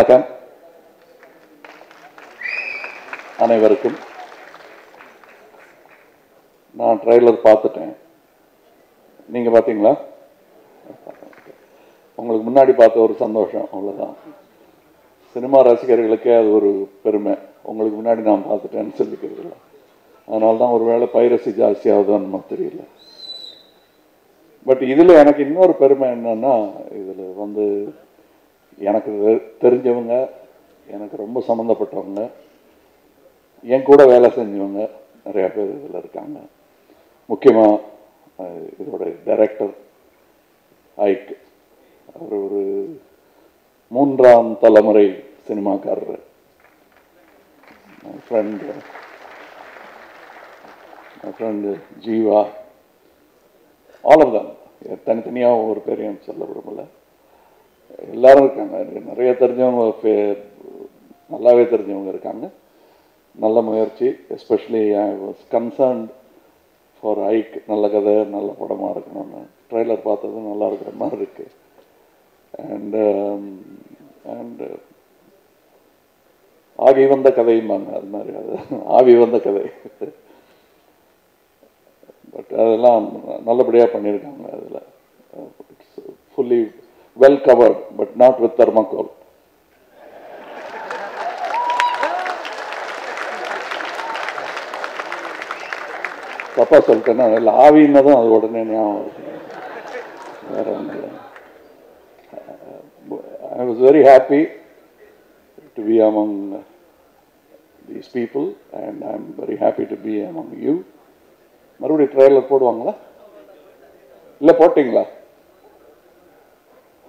வணக்கம் அனைவருக்கும். நான் ட்ரெய்லர் பார்த்துட்டேன். நீங்கள் பார்த்தீங்களா? உங்களுக்கு முன்னாடி பார்த்த ஒரு சந்தோஷம், அவ்வளோதான். சினிமா ரசிகர்களுக்கே அது ஒரு பெருமை. உங்களுக்கு முன்னாடி நான் பார்த்துட்டேன்னு சொல்லிக்கிறது. அதனால தான் ஒரு வேளை பைரசி ஜாஸ்தியாகுதுன்னு நமக்கு தெரியல. பட் இதில் எனக்கு இன்னொரு பெருமை என்னன்னா, இதில் எனக்கு தெரிஞ்சவங்க, எனக்கு ரொம்ப சம்மந்தப்பட்டவங்க, என் கூட வேலை செஞ்சவங்க நிறையா பேர் இதில் இருக்காங்க. முக்கியமாக இதோட டைரக்டர் ஐக், அவர் ஒரு 3ஆம் தலைமுறை சினிமாக்காரர். My friend Jeeva, all of them. தனித்தனியாக ஒரு பேரையும் சொல்ல விரும்பல, எல்லாரும் இருக்காங்க. எனக்கு நிறைய தெரிஞ்சவங்க, நல்லாவே தெரிஞ்சவங்க இருக்காங்க. நல்ல முயற்சி. Especially I was concerned for ஐக். நல்ல கதை, நல்ல படமாக இருக்கணும்னு ட்ரெய்லர் பார்த்தது நல்லா இருக்கிற மாதிரி இருக்கு. அண்ட் ஆவி வந்த கதையும்பாங்க, அது மாதிரி. அது ஆவி வந்த கதை. பட் அதெல்லாம் நல்லபடியாக பண்ணியிருக்காங்க. அதில் fully well covered, but not with thermocol. தப்பா சொல்லிட்டேன்னா இல்லை, ஆவின்னதும் அது உடனே ஞாபகம். வேற ஒன்றும் இல்லை. I was very happy to be among these people and I'm very happy to be among you. மறுபடியும் ட்ரெய்லர் போடுவாங்களா? இல்லை போட்டிங்களா?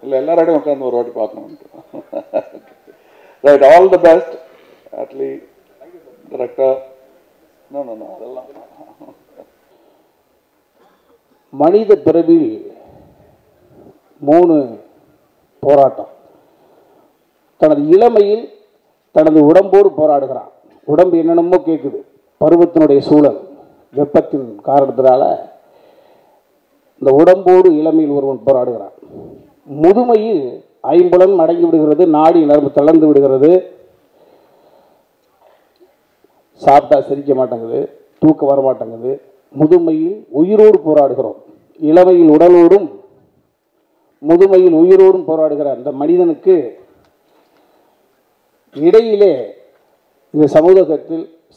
இல்லை, எல்லாரோடையும் உட்காந்து ஒரு வாட்டி பார்க்கணும். Right, all the best. Atlee director. அதெல்லாம் மனித பிறவில் 3 போராட்டம். தனது இளமையில் தனது உடம்போடு போராடுகிறான். உடம்பு என்னென்னமோ கேட்குது. பருவத்தினுடைய சூழல், வெப்பத்தின் காரணத்தினால இந்த உடம்போடு இளமையில் ஒருவன் போராடுகிறான். முதுமையில் ஐம்புலன் அடங்கி விடுகிறது, நாடி நரம்பு தளர்ந்து விடுகிறது, சாப்பிட்டா சிரிக்க மாட்டேங்குது, தூக்கம் வர மாட்டேங்குது. முதுமையில் உயிரோடு போராடுகிறோம். இளமையில் உடலோடும் முதுமையில் உயிரோடும் போராடுகிற அந்த மனிதனுக்கு இடையிலே இந்த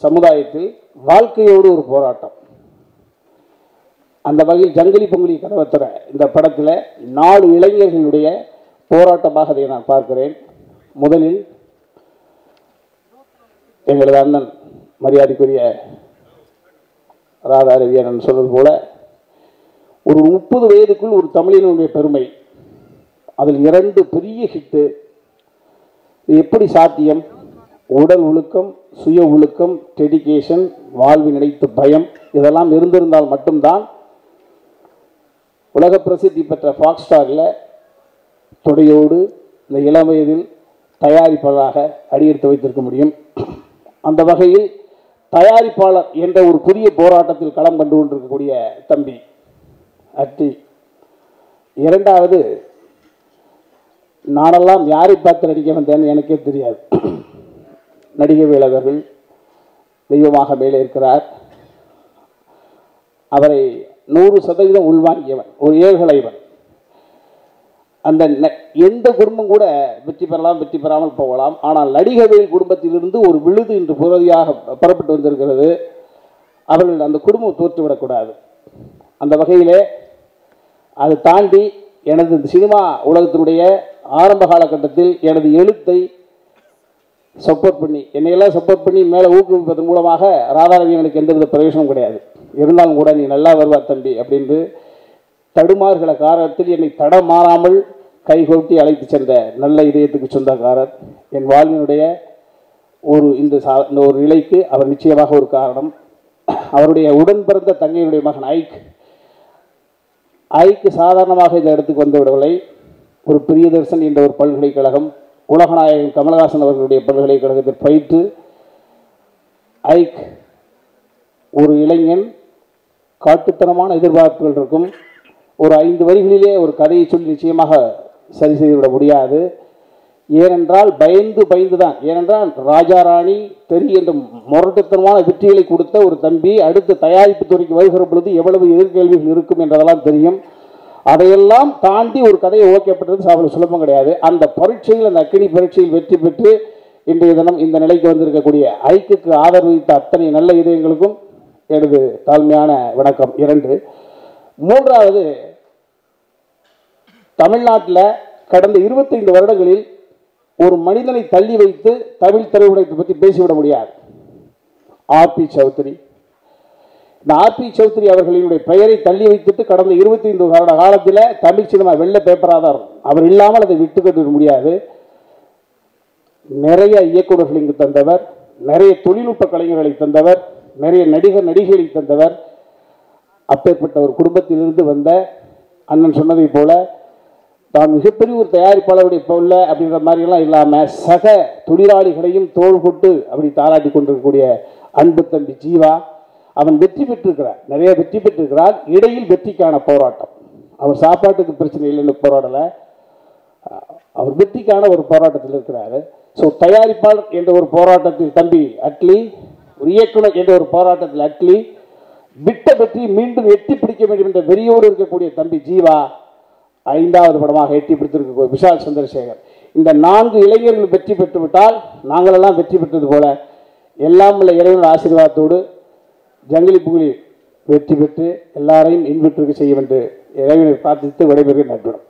சமுதாயத்தில் வாழ்க்கையோடு ஒரு போராட்டம். அந்த வகையில் ஜங்கிலி பொங்கலி கதவத்துற இந்த படத்தில் 4 இளைஞர்களுடைய போராட்டமாக அதை நான் பார்க்கிறேன். முதலில் எங்களது அண்ணன் மரியாதைக்குரிய ராதா ரவியண்ணன் சொல்வது போல, ஒரு 30 வயதுக்குள் ஒரு தமிழினுடைய பெருமை, அதில் 2 பெரிய ஹிட்டு. இது எப்படி சாத்தியம்? உடல் ஒழுக்கம், சுய ஒழுக்கம், டெடிகேஷன், வாழ்வு நினைத்து பயம், இதெல்லாம் இருந்திருந்தால் மட்டும்தான் உலக பிரசித்தி பெற்ற ஃபாக்ஸ் ஸ்டாரில் தொடையோடு இந்த இளம் வயதில் தயாரிப்பாளராக அடியெடுத்து வைத்திருக்க முடியும். அந்த வகையில் தயாரிப்பாளர் என்ற ஒரு புதிய போராட்டத்தில் களம் கண்டு கொண்டிருக்கக்கூடிய தம்பி அட்டி. 2வது, நானெல்லாம் யாரை பார்த்து நடிக்க வந்தேன்னு எனக்கே தெரியாது. நடிகை வேலவர்கள் தெய்வமாக மேலே இருக்கிறார். அவரை 100% உள்வாங்கியவன், ஒரு ஏழ்களைவன். அந்த எந்த குடும்பம் கூட வெற்றி பெறலாம், வெற்றி பெறாமல் போகலாம். ஆனால் நடிகவேல் குடும்பத்திலிருந்து ஒரு விழுது இன்று புரதியாக புறப்பட்டு வந்திருக்கிறது. அவர்கள் அந்த குடும்பம் தோற்றுவிடக்கூடாது. அந்த வகையிலே அதை தாண்டி எனது சினிமா உலகத்தினுடைய ஆரம்ப காலகட்டத்தில் எனது எழுத்தை சப்போர்ட் பண்ணி, என்னையெல்லாம் சப்போர்ட் பண்ணி மேலே ஊக்குவிப்பதன் மூலமாக ராதாரவி எனக்கு எந்தவித பிரயோஜனம் கிடையாது. இருந்தாலும் கூட நீ நல்லா வருவார் தம்பி அப்படின்னு தடுமாறுகிற காரணத்தில் என்னை தடம் மாறாமல் கைகொட்டி அழைத்து சென்ற நல்ல இதயத்துக்கு சொந்தக்காரர். என் வாழ்வினுடைய இந்த ஒரு நிலைக்கு அவர் நிச்சயமாக ஒரு காரணம். அவருடைய உடன் பிறந்த தங்கையினுடைய மகன் ஐக்கு சாதாரணமாக இந்த இடத்துக்கு வந்து விடவில்லை. ஒரு பிரியதர்சன் என்ற ஒரு பல்கலைக்கழகம், உலகநாயகன் கமலஹாசன் அவர்களுடைய பல்கலைக்கழகத்தில் பயிற்று ஐக் ஒரு இளைஞன். காட்டுத்தனமான எதிர்பார்ப்புகள் இருக்கும். ஒரு 5 வரிகளிலே ஒரு கதையை சொல்லி நிச்சயமாக சரி செய்துவிட முடியாது. ஏனென்றால் பயந்து தான். ஏனென்றால் ராஜா ராணி தெரி என்ற முரட்டுத்தனமான வெற்றிகளை கொடுத்த ஒரு தம்பி அடுத்து தயாரிப்பு துறைக்கு வருகிற பொழுது எவ்வளவு எதிர்கேள்விகள் இருக்கும் என்றதெல்லாம் தெரியும். அதையெல்லாம் தாண்டி ஒரு கதையை ஓகேப்பட்டது அவ்வளவு சுலபம் கிடையாது. அந்த பரீட்சையில், அந்த அக்கினி பரீட்சையில் வெற்றி பெற்று இன்றைய தினம் இந்த நிலைக்கு வந்திருக்கக்கூடிய ஐக்குக்கு ஆதரவளித்த அத்தனை நல்ல இதயங்களுக்கும் எனது தாழ்மையான வணக்கம். 2. 3வது, தமிழ்நாட்டில் கடந்த 25 வருடங்களில் ஒரு மனிதனை தள்ளி வைத்து தமிழ் திரையுலகத்தை பற்றி பேசிவிட முடியாது. ஆர்பி சௌத்ரி. இந்த ஆர்பி சௌத்ரி அவர்களினுடைய பெயரை தள்ளி வைத்துட்டு கடந்த 25 வருட காலத்தில் தமிழ் சினிமா வெள்ளை பேப்பராக தான் இருக்கும். அவர் இல்லாமல் அதை விட்டுக்கட்ட முடியாது. நிறைய இயக்குநர்கள் இங்கு தந்தவர், நிறைய தொழில்நுட்ப கலைஞர்களை தந்தவர், நிறைய நடிகர் நடிகைகளை தந்தவர். அப்பேற்பட்ட ஒரு குடும்பத்திலிருந்து வந்த அண்ணன் சொன்னதை போல தான் மிகப்பெரிய ஒரு தயாரிப்பாளருடைய போல அப்படின்ற மாதிரிலாம் இல்லாமல் சக தொழிலாளிகளையும் தோள் கொட்டு அப்படி தாளாட்டி கொண்டிருக்கக்கூடிய அன்பு தம்பி ஜீவா. அவன் வெற்றி பெற்றிருக்கிறார், நிறைய வெற்றி பெற்றிருக்கிறார். இடையில் வெற்றிக்கான போராட்டம். அவர் சாப்பாட்டுக்கு பிரச்சனை இல்லைன்னு போராடலை, அவர் வெற்றிக்கான ஒரு போராட்டத்தில் இருக்கிறாரு. ஸோ தயாரிப்பாளர் என்ற ஒரு போராட்டத்தில் தம்பி அட்லி, ஒரு இயக்குனர் என்ற ஒரு போராட்டத்தில் அட்லி, விட்ட வெற்றி மீண்டும் எட்டி பிடிக்க வேண்டும் என்ற வெறியோடு இருக்கக்கூடிய தம்பி ஜீவா, 5வது படமாக எட்டி பிடித்திருக்க விஷால் சந்திரசேகர். இந்த 4 இளைஞர்கள் வெற்றி பெற்றுவிட்டால் நாங்களெல்லாம் வெற்றி பெற்றது போல எல்லாம் உள்ள இறைவன் ஆசீர்வாதத்தோடு ஜங்கிலி புகழி வெற்றி பெற்று எல்லாரையும் இன்புற்றிருக்க செய்ய வேண்டும் இறைவனை பிரார்த்தித்து விடைபெறுகிற நண்பன்.